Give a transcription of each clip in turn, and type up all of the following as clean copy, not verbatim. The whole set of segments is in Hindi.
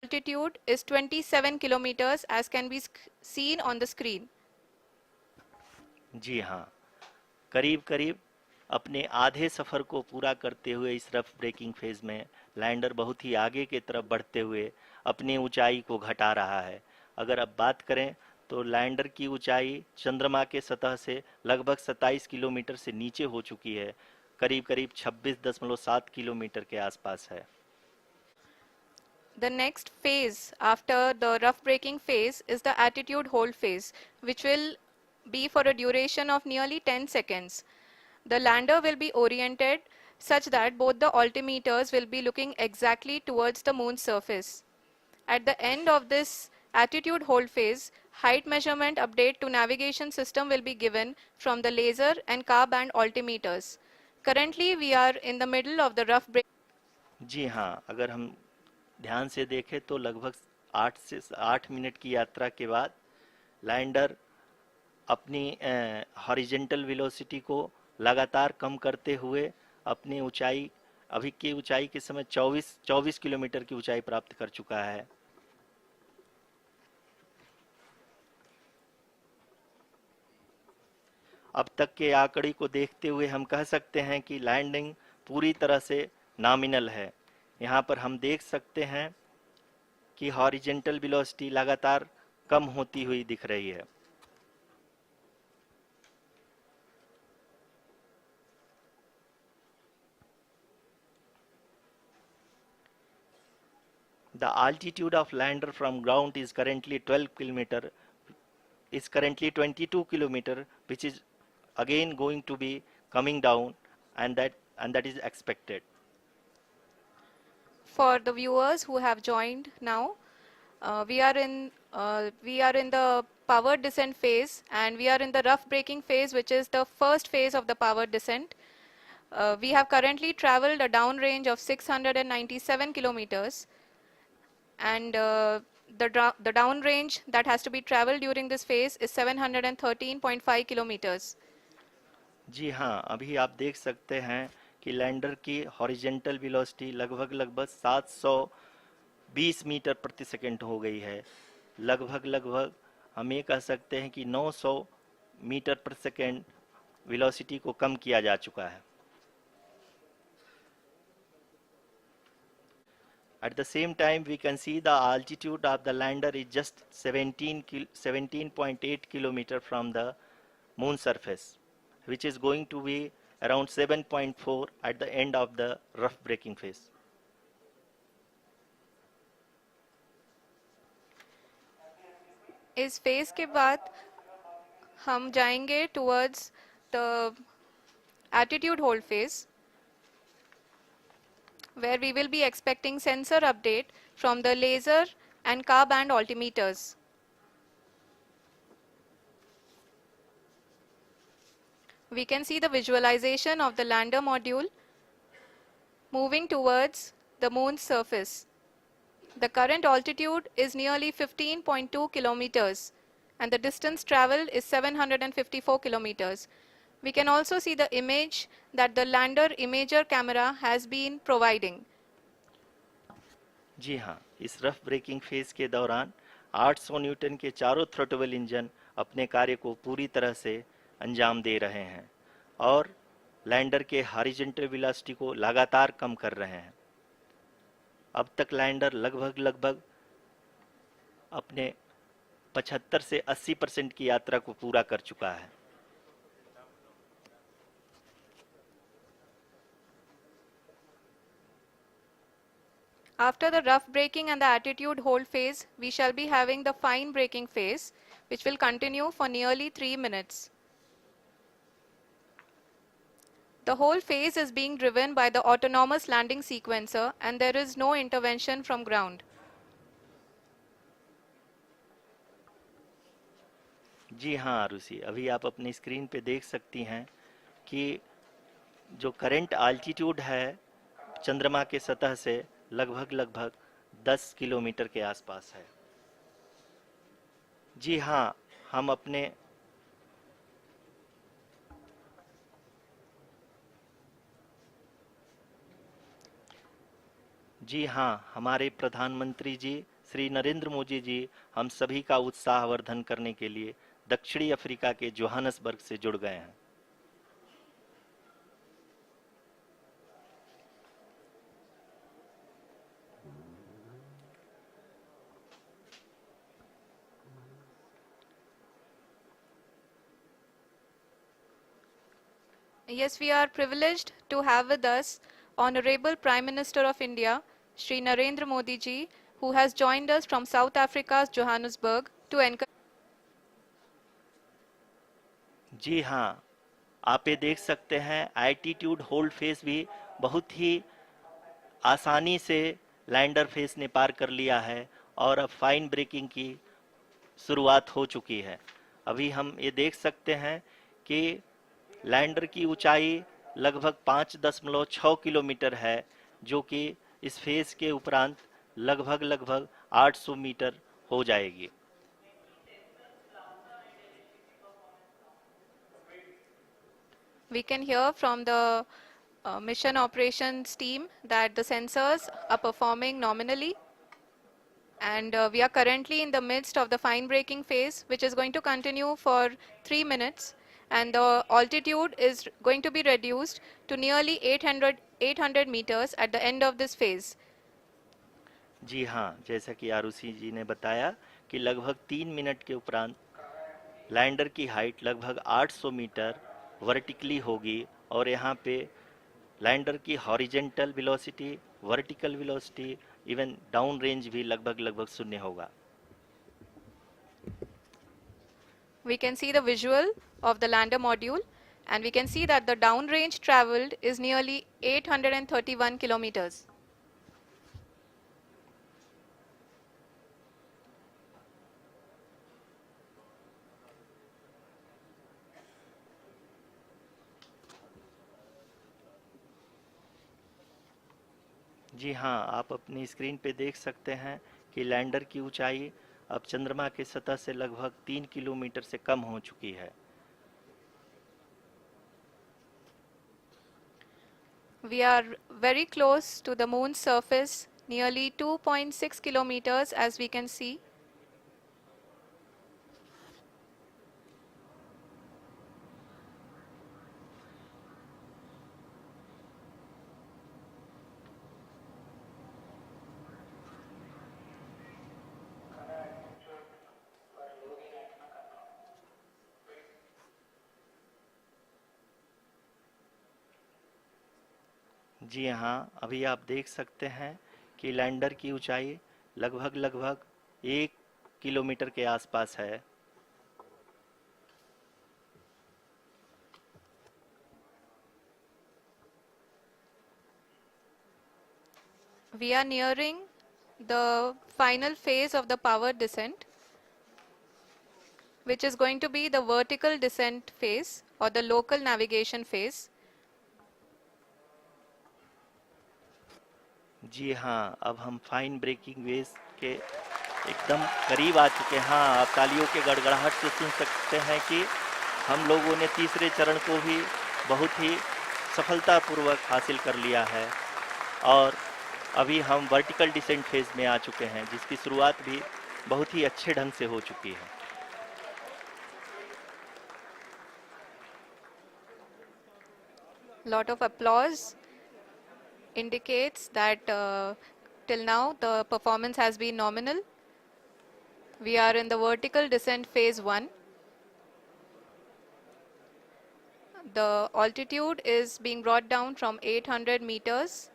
altitude is 27 kilometers as can be seen on the screen. जी हाँ, करीब करीब अपने आधे सफ़र को पूरा करते हुए इस रफ ब्रेकिंग फेज में लैंडर बहुत ही आगे की तरफ बढ़ते हुए अपनी ऊंचाई को घटा रहा है। अगर अब बात करें तो लैंडर की ऊंचाई चंद्रमा के सतह से लगभग 27 किलोमीटर से नीचे हो चुकी है, करीब करीब 26.7 किलोमीटर के आसपास है। The next phase after the rough braking phase is the attitude hold phase, which will be for a duration of nearly 10 seconds. The lander will be oriented such that both the altimeters will be looking exactly towards the moon's surface. At the end of this attitude hold phase, height measurement update to navigation system will be given from the laser and car band altimeters. Currently, we are in the middle of the rough braking. जी हाँ, अगर हम ध्यान से देखें तो लगभग 8 मिनट की यात्रा के बाद लैंडर अपनी हॉरिजेंटल वेलोसिटी को लगातार कम करते हुए अपनी ऊंचाई, अभी की ऊंचाई के समय 24 किलोमीटर की ऊंचाई प्राप्त कर चुका है। अब तक के आंकड़े को देखते हुए हम कह सकते हैं कि लैंडिंग पूरी तरह से नॉमिनल है। यहाँ पर हम देख सकते हैं कि हॉरिजेंटल वेलोसिटी लगातार कम होती हुई दिख रही है। The altitude of lander from ground is currently 22 kilometer, which is again going to be coming down, and that is expected. For the viewers who have joined now, we are in the powered descent phase, and we are in the rough braking phase, which is the first phase of the powered descent. We have currently traveled a downrange of 697 kilometers, and the downrange that has to be traveled during this phase is 713.5 kilometers. जी हाँ, अभी आप देख सकते हैं कि लैंडर की हॉरिजेंटल वेलोसिटी लगभग 720 मीटर प्रति सेकंड हो गई है। लगभग हम ये कह सकते हैं कि 900 मीटर प्रति सेकंड वेलोसिटी को कम किया जा चुका है। At the same time, we can see the altitude of the lander is just 17.8 kilometer from the moon surface, which is going to be around 7.4 at the end of the rough braking phase. इस फेज के बाद हम जाएंगे towards the attitude hold phase, where we will be expecting sensor update from the laser and car band altimeters. We can see the visualization of the lander module moving towards the moon's surface. The current altitude is nearly 15.2 kilometers, and the distance traveled is 754 kilometers. We can also see the image that the lander imager camera has been providing. जी हाँ, इस रफ ब्रेकिंग फेज के दौरान 800 न्यूटन के चारों थ्रोटल इंजन अपने कार्य को पूरी तरह से अंजाम दे रहे हैं और लैंडर के हॉरिजॉन्टल वेलोसिटी को लगातार कम कर रहे हैं। अब तक लैंडर लगभग अपने 75 से 80% की यात्रा को पूरा कर चुका है। After the rough braking and the attitude hold phase, we shall be having the fine braking phase, which will continue for nearly 3 minutes. The whole phase is being driven by the autonomous landing sequencer, and there is no intervention from ground. जी हाँ आरुषि, अभी आप अपनी स्क्रीन पे देख सकती हैं कि जो करंट आल्टीट्यूड है चंद्रमा के सतह से लगभग 10 किलोमीटर के आसपास है। जी हाँ, हम अपने जी हाँ, हमारे प्रधानमंत्री जी श्री नरेंद्र मोदी जी हम सभी का उत्साहवर्धन करने के लिए दक्षिणी अफ्रीका के जोहानसबर्ग से जुड़ गए हैं। Yes, we are privileged to have with us Honorable Prime Minister of India, Shri Narendra Modi ji, who has joined us from South Africa's Johannesburg to encourage. जी हाँ, आप ये देख सकते हैं एल्टीट्यूड होल्ड फेस भी बहुत ही आसानी से लैंडर फेस ने पार कर लिया है और अब फाइन ब्रेकिंग की शुरुआत हो चुकी है। अभी हम ये देख सकते हैं कि लैंडर की ऊंचाई लगभग 5.6 किलोमीटर है, जो कि इस फेज के उपरांत लगभग लगभग 800 मीटर हो जाएगी। We can hear from the mission operations team that the sensors are performing nominally, and we are currently in the midst of the fine braking phase, which is going to continue for 3 minutes, and the altitude is going to be reduced to nearly 800 meters at the end of this phase. जी हाँ, जैसा कि आरुषि जी ने बताया कि लगभग 3 मिनट के उपरांत लैंडर की हाइट लगभग 800 मीटर वर्टिकली होगी और यहाँ पे लैंडर की horizontal velocity, vertical velocity, even down range भी लगभग लगभग शून्य होगा। We can see the visual of the lander module, and we can see that the downrange traveled is nearly 831 kilometers. जी हाँ, आप अपनी स्क्रीन पे देख सकते हैं कि लैंडर की ऊंचाई अब चंद्रमा की सतह से लगभग 3 किलोमीटर से कम हो चुकी है। We are very close to the moon's surface, nearly 2.6 kilometers as we can see. जी हाँ, अभी आप देख सकते हैं कि लैंडर की ऊंचाई लगभग लगभग 1 किलोमीटर के आसपास है। We are nearing the final phase of the power descent, which is going to be the vertical descent phase or the local navigation phase. जी हाँ, अब हम फाइन ब्रेकिंग वेव के एकदम करीब आ चुके हैं। हाँ, आप तालियों के गड़गड़ाहट से सुन सकते हैं कि हम लोगों ने तीसरे चरण को भी बहुत ही सफलतापूर्वक हासिल कर लिया है और अभी हम वर्टिकल डिसेंट फेज में आ चुके हैं, जिसकी शुरुआत भी बहुत ही अच्छे ढंग से हो चुकी है। Lot of applause indicates that till now the performance has been nominal. We are in the vertical descent phase 1. The altitude is being brought down from 800 meters,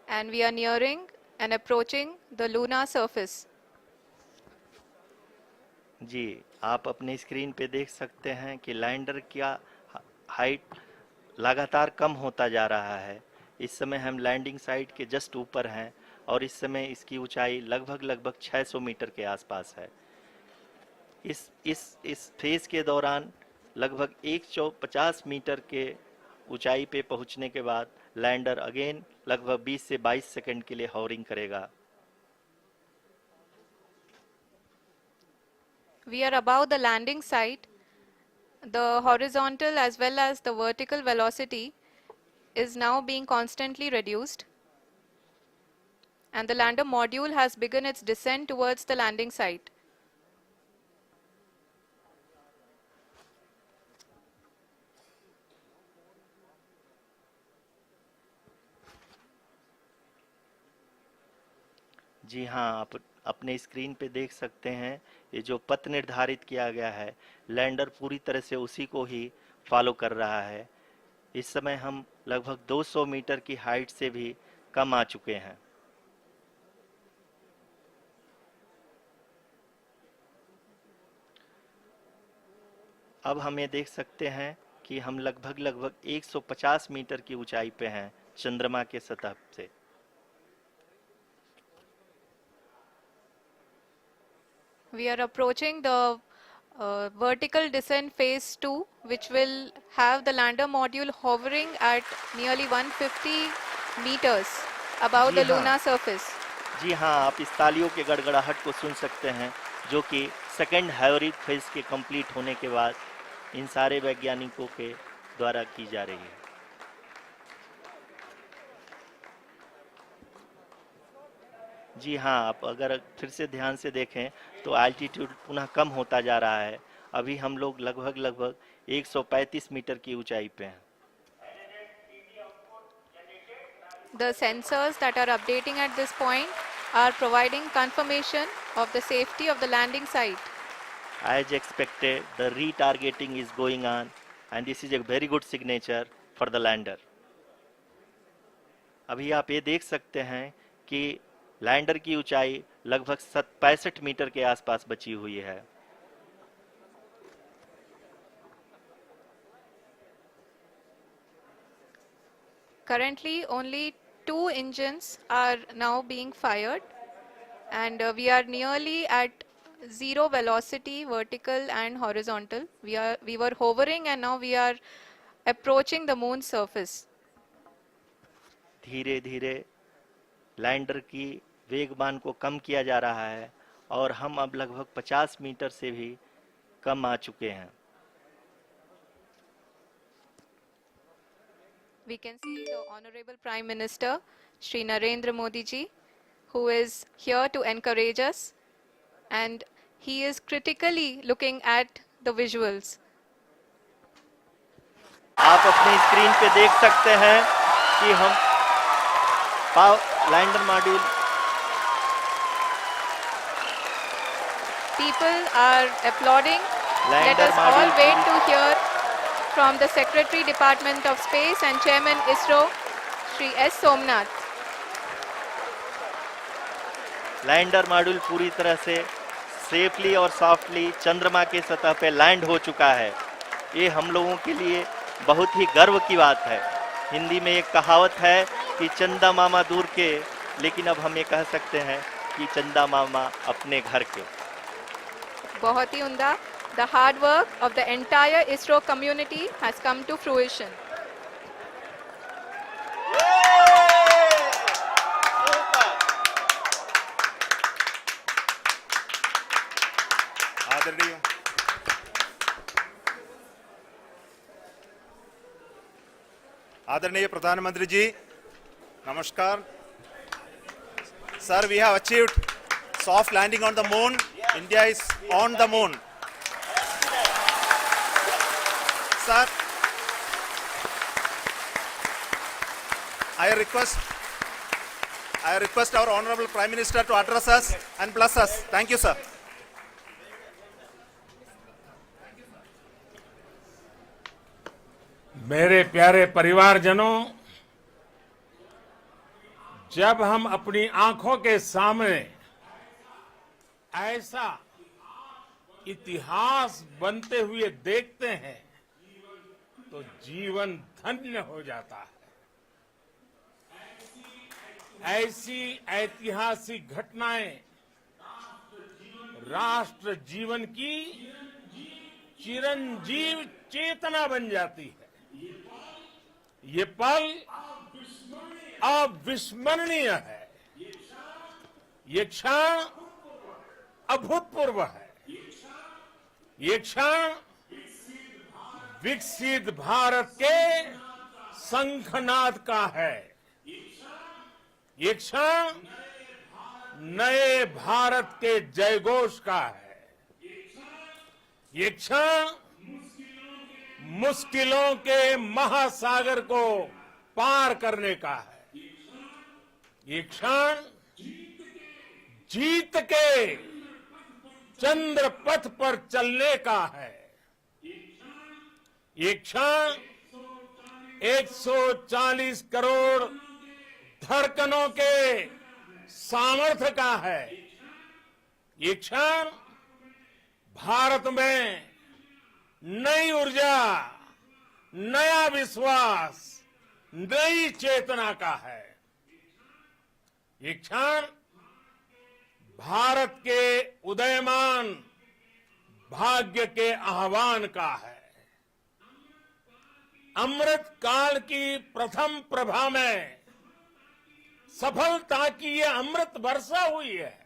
and we are nearing and approaching the lunar surface. जी, आप अपने स्क्रीन पे देख सकते हैं कि लैंडर का हाइट लगातार कम होता जा रहा है। इस समय हम लैंडिंग साइट के जस्ट ऊपर हैं और इस समय इसकी ऊंचाई लगभग लगभग 600 मीटर के आसपास है। इस फेज के दौरान लगभग 150 मीटर के ऊंचाई पे पहुंचने के बाद लैंडर अगेन लगभग 20 से 22 सेकंड के लिए हॉवरिंग करेगा। We are above the landing site. The horizontal as well as the vertical velocity is now being constantly reduced. and the lander module has begun its descent towards the landing site. जी हाँ, आप अपने स्क्रीन पे देख सकते हैं ये जो पथ निर्धारित किया गया है, लैंडर पूरी तरह से उसी को ही फॉलो कर रहा है। इस समय हम लगभग 200 मीटर की हाइट से भी कम आ चुके हैं। अब हम ये देख सकते हैं कि हम लगभग 150 मीटर की ऊंचाई पे हैं चंद्रमा के सतह से। We are approaching the vertical descent phase 2, which will have the lander module hovering at nearly 150 meters above ji the हाँ, lunar surface. जी हाँ, आप इस तालियों के गड़गड़ाहट को सुन सकते हैं जो कि सेकंड हाइब्रिड फेज के कंप्लीट होने के बाद इन सारे वैज्ञानिकों के द्वारा की जा रही है। जी हाँ, आप अगर फिर से ध्यान से देखें तो एल्टीट्यूड पुनः कम होता जा रहा है। अभी हम लोग लगभग 135 मीटर की ऊंचाई पे हैं। The sensors that are updating at this point are providing confirmation of the safety of the landing site. As expected, the retargeting is going on and this is a very good signature for the lander. अभी आप ये देख सकते हैं कि लैंडर की ऊंचाई लगभग 65 मीटर के आसपास बची हुई है। Currently, only 2 engines are now being fired, and we are nearly at zero velocity, vertical and horizontal. We were hovering, and now we are approaching the moon's surface. धीरे धीरे लैंडर की वेगमान को कम किया जा रहा है और हम अब लगभग 50 मीटर से भी कम आ चुके हैं। We can see the Honorable Prime Minister, Shri Narendra Modi ji, who is here to encourage us, and he is critically looking at the visuals. आप अपने स्क्रीन पे देख सकते हैं कि हम lander module People are applauding. Let lander us all module wait to hear from the Secretary Department of Space and Chairman ISRO, Shri S. Somnath. Lander module पूरी तरह से सेफली और सॉफ्टली चंद्रमा के सतह पे लैंड हो चुका है। ये हम लोगों के लिए बहुत ही गर्व की बात है। हिंदी में एक कहावत है कि चंदा मामा दूर के, लेकिन अब हम ये कह सकते हैं कि चंदा मामा अपने घर के। बहुत ही उम्दा. The hard work of the entire ISRO community has come to fruition. आदरणीय प्रधानमंत्री जी, नमस्कार. Sir, we have achieved soft landing on the moon. India is on the moon. Sir, I request our Honorable Prime Minister to address us and bless us. Thank you, sir. मेरे प्यारे परिवारजनों, जब हम अपनी आंखों के सामने ऐसा इतिहास बनते हुए देखते हैं तो जीवन धन्य हो जाता है। ऐसी ऐतिहासिक घटनाएं राष्ट्र जीवन की चिरंजीव चेतना बन जाती है। ये पल अविस्मरणीय है। ये क्षण अभूतपूर्व है। ये क्षण विकसित भारत के शंखनाद का है। ये क्षण नए भारत के जयघोष का है। ये क्षण मुश्किलों के महासागर को पार करने का है। ये क्षण जीत के चंद्र पथ पर चलने का है। ये क्षण 140 करोड़ धड़कनों के सामर्थ्य का है। ये क्षण भारत में नई ऊर्जा, नया विश्वास, नई चेतना का है। ये क्षण भारत के उदयमान भाग्य के आह्वान का है। अमृत काल की प्रथम प्रभा में सफलता की ये अमृत वर्षा हुई है।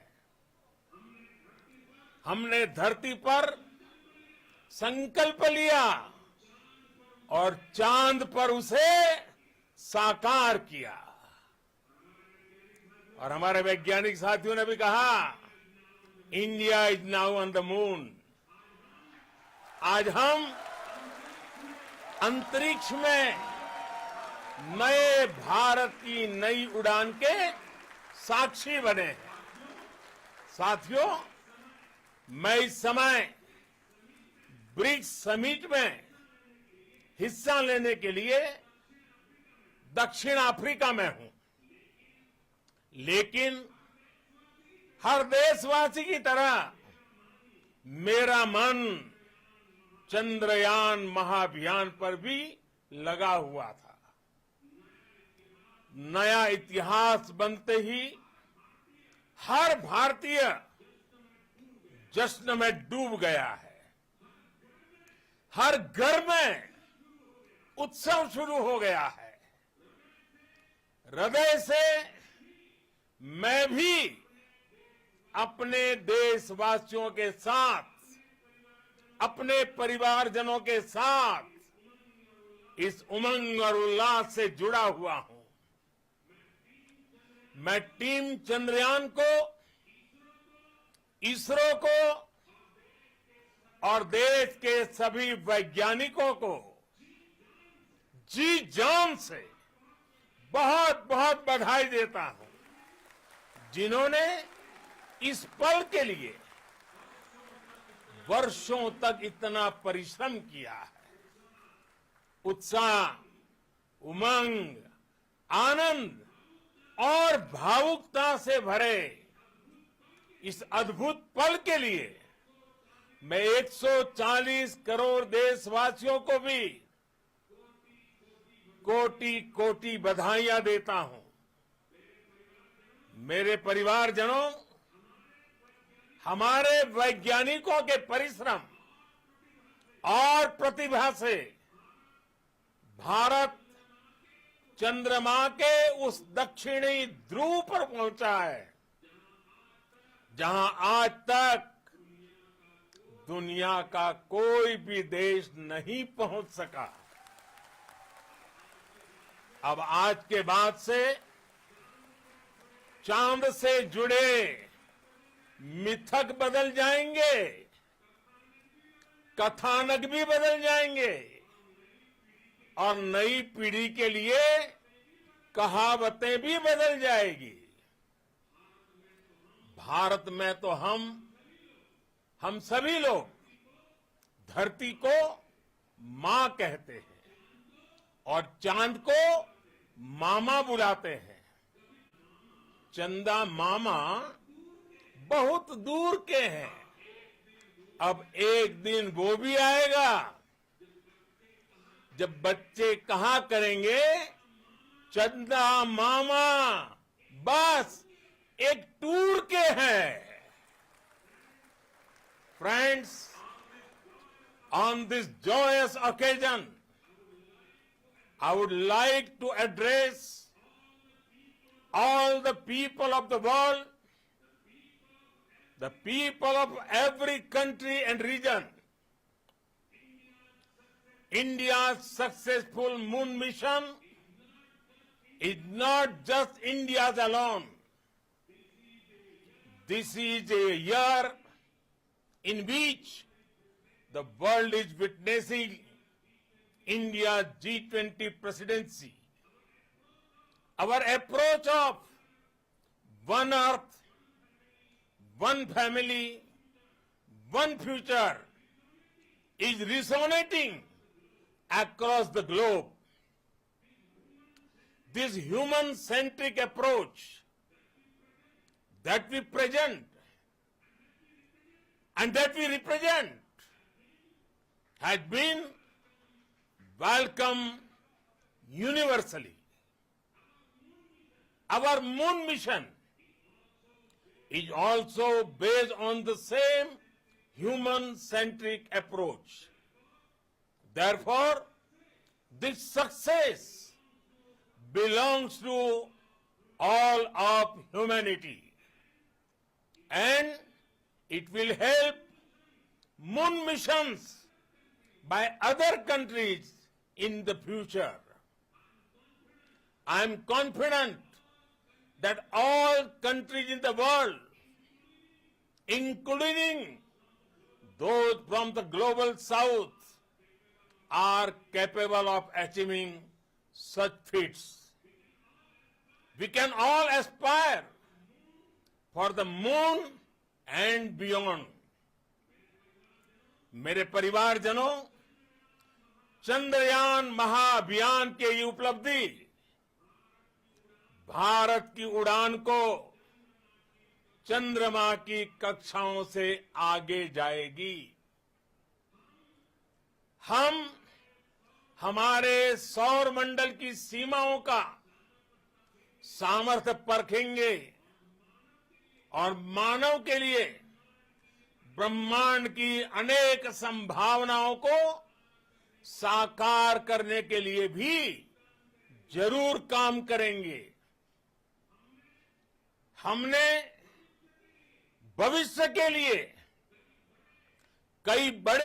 हमने धरती पर संकल्प लिया और चांद पर उसे साकार किया। और हमारे वैज्ञानिक साथियों ने भी कहा, India is now on the moon. आज हम अंतरिक्ष में नए भारत की नई उड़ान के साक्षी बने हैं। साथियों, मैं इस समय ब्रिक्स समिट में हिस्सा लेने के लिए दक्षिण अफ्रीका में हूं, लेकिन हर देशवासी की तरह मेरा मन चंद्रयान महाअभियान पर भी लगा हुआ था। नया इतिहास बनते ही हर भारतीय जश्न में डूब गया है। हर घर में उत्सव शुरू हो गया है। हृदय से मैं भी अपने देशवासियों के साथ, अपने परिवारजनों के साथ इस उमंग और उल्लास से जुड़ा हुआ हूं। मैं टीम चंद्रयान को, इसरो को और देश के सभी वैज्ञानिकों को जी जान से बहुत बहुत बधाई देता हूं, जिन्होंने इस पल के लिए वर्षों तक इतना परिश्रम किया है। उत्साह, उमंग, आनंद और भावुकता से भरे इस अद्भुत पल के लिए मैं 140 करोड़ देशवासियों को भी कोटि कोटि बधाइयां देता हूं। मेरे परिवारजनों, हमारे वैज्ञानिकों के परिश्रम और प्रतिभा से भारत चंद्रमा के उस दक्षिणी ध्रुव पर पहुंचा है, जहां आज तक दुनिया का कोई भी देश नहीं पहुंच सका। अब आज के बाद से चांद से जुड़े मिथक बदल जाएंगे, कथानक भी बदल जाएंगे और नई पीढ़ी के लिए कहावतें भी बदल जाएगी। भारत में तो हम सभी लोग धरती को मां कहते हैं और चांद को मामा बुलाते हैं। चंदा मामा बहुत दूर के हैं। अब एक दिन वो भी आएगा जब बच्चे कहा करेंगे, चंदा मामा बस एक टूर के हैं। Friends, on this joyous occasion, I would like to address all the people of the world, the people of every country and region. India's successful moon mission is not just India's alone. This is a year in which the world is witnessing India's G20 presidency. Our approach of one earth, one family, one future is resonating across the globe. This human-centric approach that we present and that we represent has been welcomed universally. Our moon mission is also based on the same human-centric approach. Therefore, this success belongs to all of humanity, and it will help moon missions by other countries in the future. I am confident that all countries in the world, including those from the global south, are capable of achieving such feats. We can all aspire for the moon and beyond. मेरे परिवारजनों, चंद्रयान महाअभियान के ये उपलब्धि भारत की उड़ान को चंद्रमा की कक्षाओं से आगे जाएगी। हम हमारे सौर मंडल की सीमाओं का सामर्थ्य परखेंगे और मानव के लिए ब्रह्मांड की अनेक संभावनाओं को साकार करने के लिए भी जरूर काम करेंगे। हमने भविष्य के लिए कई बड़े